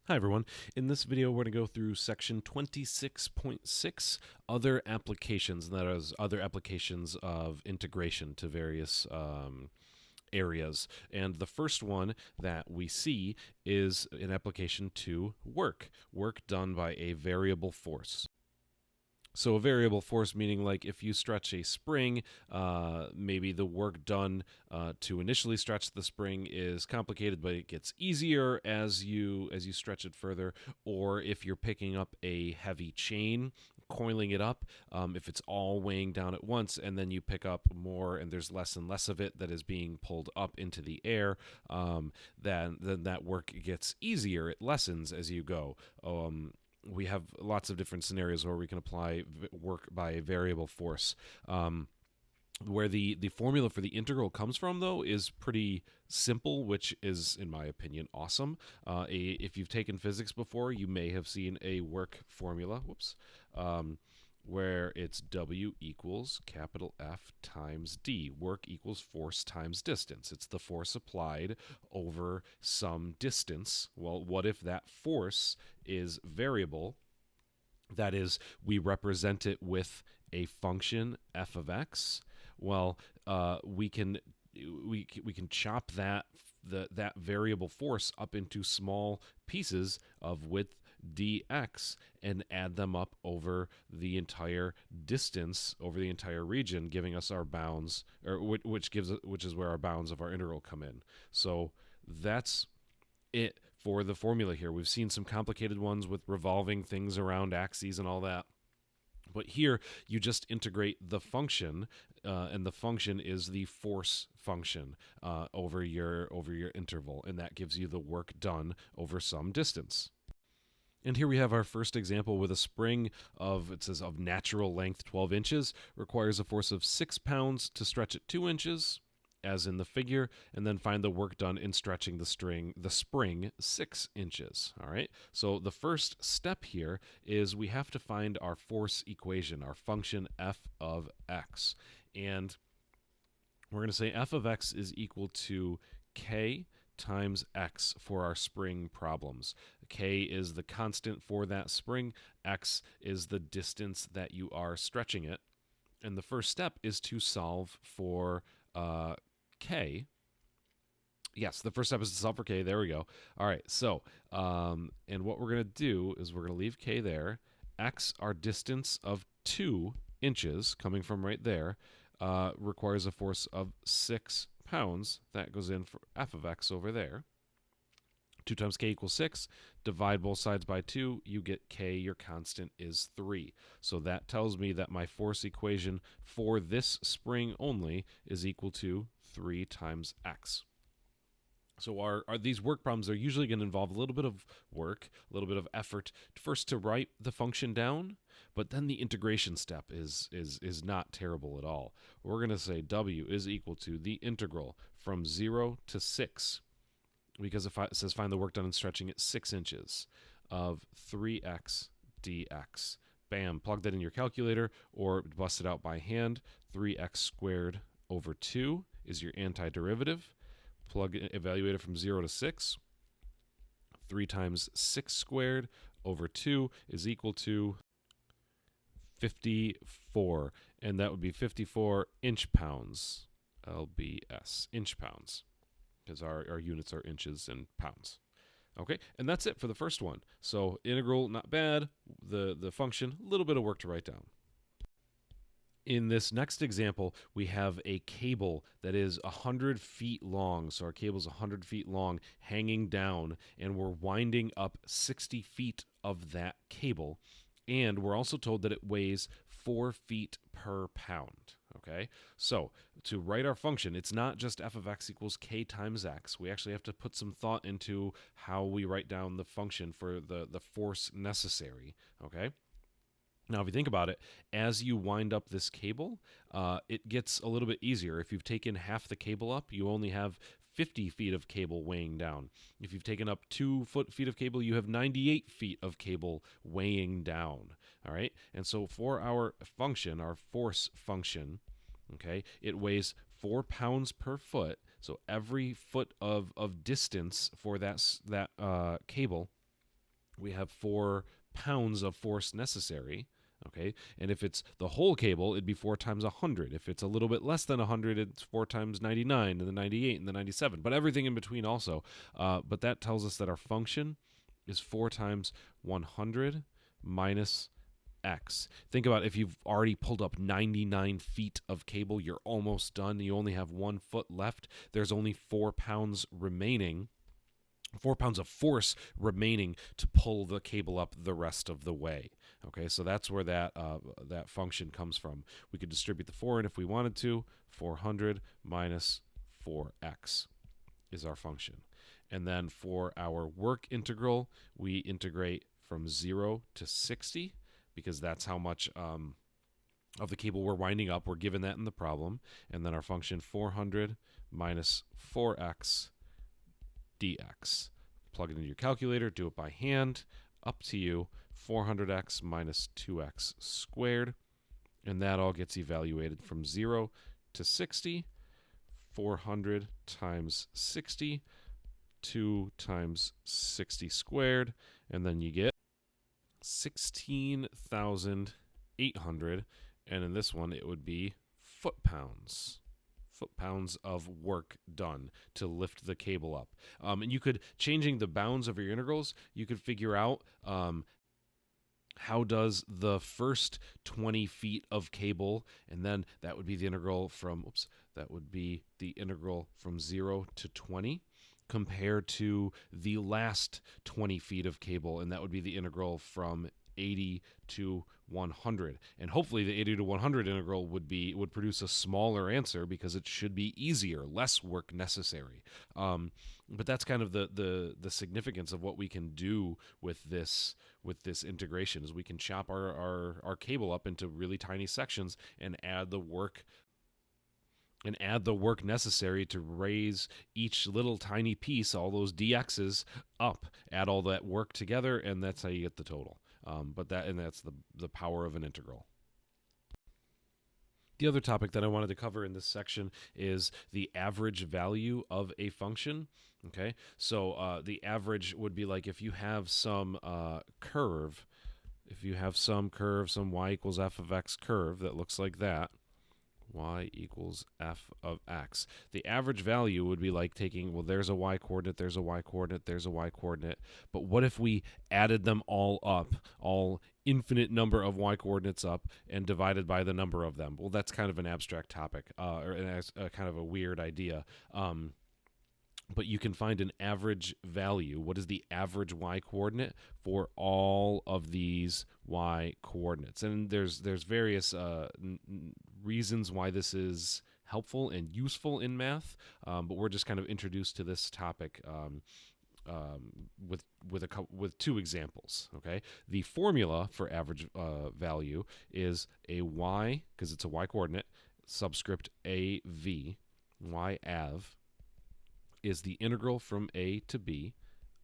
Hi everyone. In this video, we're going to go through section 26.6, other applications, and that is other applications of integration to various areas. And the first one that we see is an application to work done by a variable force. So a variable force meaning like if you stretch a spring, maybe the work done to initially stretch the spring is complicated, but it gets easier as you stretch it further. Or if you're picking up a heavy chain, coiling it up, if it's all weighing down at once, and then you pick up more, and there's less and less of it that is being pulled up into the air, then that work gets easier. It lessens as you go. We have lots of different scenarios where we can apply work by a variable force. Where the formula for the integral comes from, though, is pretty simple, which is, in my opinion, awesome. If you've taken physics before, you may have seen a work formula. Where it's W equals capital F times D. Work equals force times distance. It's the force applied over some distance. Well, what if that force is variable? That is, we represent it with a function f of x. Well, we can chop that variable force up into small pieces of width dx and add them up over the entire distance, over the entire region, giving us our bounds, or which is where our bounds of our integral come in. So that's it for the formula here. We've seen some complicated ones with revolving things around axes and all that. But here, you just integrate the function, and the function is the force function over your interval, and that gives you the work done over some distance. And here we have our first example with a spring of, it says, of natural length 12 inches, requires a force of 6 pounds to stretch it 2 inches, as in the figure, and then find the work done in stretching the spring 6 inches. All right. So the first step here is we have to find our force equation, our function f of x. And we're going to say f of x is equal to k times x for our spring problems. K is the constant for that spring. X is the distance that you are stretching it. And the first step is to solve for K. Yes, the first step is to solve for K. There we go. All right, so, and what we're going to do is we're going to leave K there. X, our distance of 2 inches, coming from right there, requires a force of 6 pounds. That goes in for f of x over there. 2 times k equals 6. Divide both sides by 2. You get k. Your constant is 3. So that tells me that my force equation for this spring only is equal to 3 times x. So these work problems are usually going to involve a little bit of work, a little bit of effort, first to write the function down, but then the integration step is not terrible at all. We're going to say w is equal to the integral from 0 to 6, because if it says find the work done in stretching it 6 inches, of 3x dx. Bam, plug that in your calculator or bust it out by hand. 3x squared over 2 is your antiderivative. Evaluate it from 0 to 6. 3 times 6 squared over 2 is equal to 54. And that would be 54 inch pounds. LBS, inch pounds. Because our units are inches and pounds. Okay, and that's it for the first one. So integral, not bad. The function, a little bit of work to write down. In this next example, we have a cable that is 100 feet long. So our cable is 100 feet long, hanging down, and we're winding up 60 feet of that cable. And we're also told that it weighs 4 feet per pound. Okay, so to write our function, it's not just f of x equals k times x. We actually have to put some thought into how we write down the function for the force necessary. Okay. Now, if you think about it, as you wind up this cable, it gets a little bit easier. If you've taken half the cable up, you only have 50 feet of cable weighing down. If you've taken up 2 feet of cable, you have 98 feet of cable weighing down. All right? And so for our function, our force function, okay, it weighs 4 pounds per foot. So every foot of distance for that cable we have 4 pounds of force necessary. Okay, and if it's the whole cable, it'd be 4 times 100. If it's a little bit less than 100, it's 4 times 99, and the 98, and the 97, but everything in between also. But that tells us that our function is 4 times 100 minus x. Think about if you've already pulled up 99 feet of cable, you're almost done, you only have 1 foot left, there's only 4 pounds remaining. 4 pounds of force remaining to pull the cable up the rest of the way. Okay, so that's where that function comes from. We could distribute the 4 in if we wanted to. 400 minus 4x is our function. And then for our work integral, we integrate from 0 to 60 because that's how much of the cable we're winding up. We're given that in the problem. And then our function 400 minus 4x dx. Plug it into your calculator, do it by hand, up to you, 400x minus 2x squared, and that all gets evaluated from 0 to 60. 400 times 60, 2 times 60 squared, and then you get 16,800, and in this one it would be foot-pounds. Foot-pounds of work done to lift the cable up. And you could, changing the bounds of your integrals, you could figure out how does the first 20 feet of cable, and then that would be the integral from, that would be the integral from 0 to 20, compared to the last 20 feet of cable, and that would be the integral from 80 to 100. And hopefully the 80 to 100 integral would produce a smaller answer because it should be easier, less work necessary. But that's kind of the significance of what we can do with this integration is we can chop our cable up into really tiny sections and add the work necessary to raise each little tiny piece, all those dx's, up, add all that work together, and that's how you get the total. That's the power of an integral. The other topic that I wanted to cover in this section is the average value of a function. Okay, so the average would be like if you have some curve, some y equals f of x curve that looks like that, y equals f of x. The average value would be like taking, well, there's a y coordinate, there's a y coordinate, there's a y coordinate, but what if we added them all up, all infinite number of y coordinates up, and divided by the number of them? Well, that's kind of an abstract topic, or kind of a weird idea. But you can find an average value. What is the average y coordinate for all of these y coordinates? And there's various reasons why this is helpful and useful in math, but we're just kind of introduced to this topic with two examples. Okay, the formula for average value is a y, because it's a y coordinate, subscript a v, y av is the integral from a to b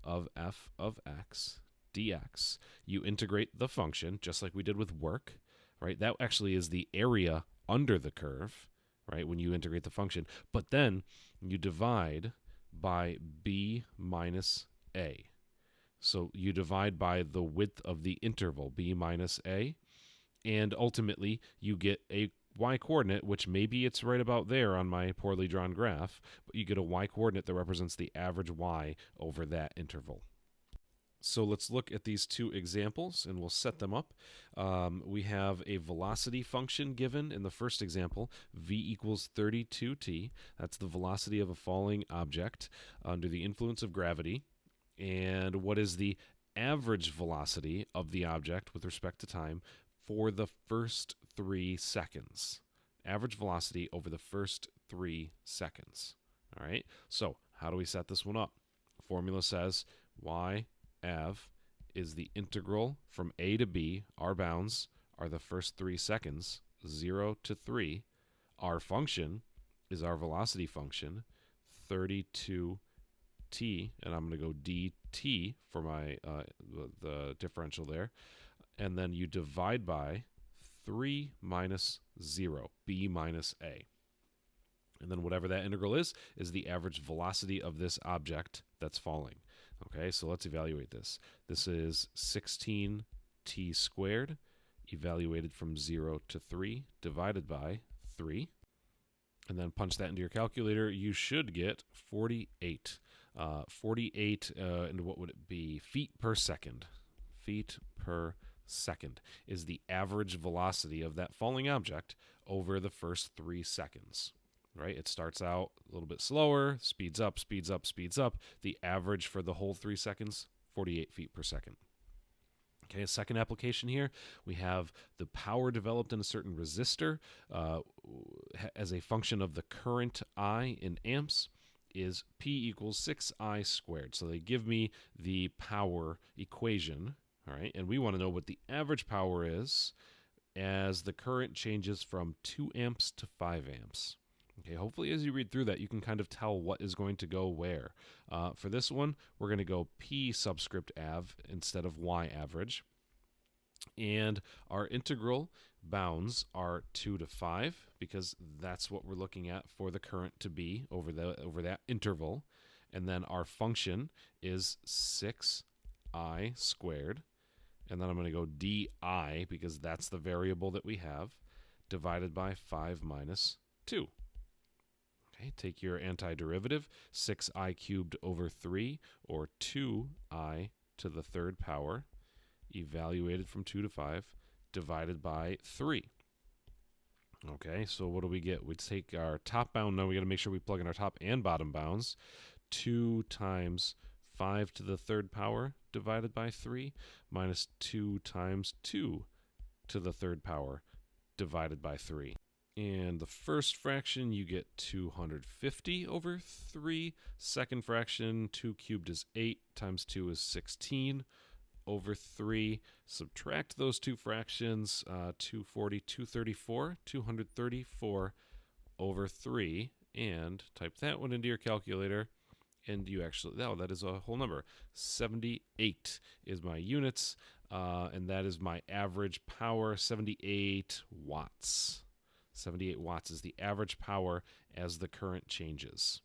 of f of x dx. You integrate the function just like we did with work, right? That actually is the area under the curve, right, when you integrate the function. But then you divide by b minus a. So you divide by the width of the interval, b minus a, and ultimately you get a y coordinate, which maybe it's right about there on my poorly drawn graph, but you get a y coordinate that represents the average y over that interval. So let's look at these two examples and we'll set them up. We have a velocity function given in the first example, v equals 32t. That's the velocity of a falling object under the influence of gravity. And what is the average velocity of the object with respect to time for the first 3 seconds? Average velocity over the first 3 seconds. All right, so how do we set this one up? The formula says y av is the integral from a to b. Our bounds are the first 3 seconds, 0 to 3. Our function is our velocity function, 32t, and I'm going to go dt for my the differential there. And then you divide by 3 minus 0, b minus a. And then whatever that integral is the average velocity of this object that's falling. Okay, so let's evaluate this. This is 16t squared evaluated from 0 to 3 divided by 3. And then punch that into your calculator. You should get 48. 48, and what would it be? Feet per second. Feet per second is the average velocity of that falling object over the first 3 seconds. Right? It starts out a little bit slower, speeds up, speeds up, speeds up. The average for the whole 3 seconds, 48 feet per second. Okay, a second application here, we have the power developed in a certain resistor as a function of the current I in amps is P equals 6I squared. So they give me the power equation, all right, and we want to know what the average power is as the current changes from 2 amps to 5 amps. Okay, hopefully as you read through that, you can kind of tell what is going to go where. For this one, we're going to go P subscript av instead of Y average. And our integral bounds are 2 to 5 because that's what we're looking at for the current to be over that interval. And then our function is 6I squared. And then I'm going to go di because that's the variable that we have, divided by 5 minus 2. Okay, take your antiderivative, 6I cubed over 3, or 2I to the third power, evaluated from 2 to 5, divided by 3. Okay, so what do we get? We take our top bound. Now we got to make sure we plug in our top and bottom bounds. 2 times 5 to the third power divided by 3 minus 2 times 2 to the third power divided by 3. And the first fraction, you get 250 over 3. Second fraction, 2 cubed is 8 times 2 is 16 over 3. Subtract those two fractions, 240, 234, 234 over 3. And type that one into your calculator. And you actually, oh, that is a whole number. 78 is my units, and that is my average power, 78 watts. 78 watts is the average power as the current changes.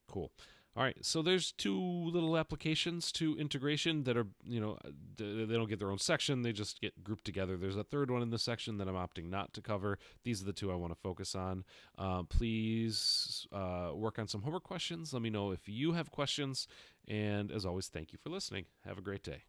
Cool. All right, so there's 2 little applications to integration that are, they don't get their own section. They just get grouped together. There's a third one in the section that I'm opting not to cover. These are the 2 I want to focus on. Please work on some homework questions. Let me know if you have questions. And as always, thank you for listening. Have a great day.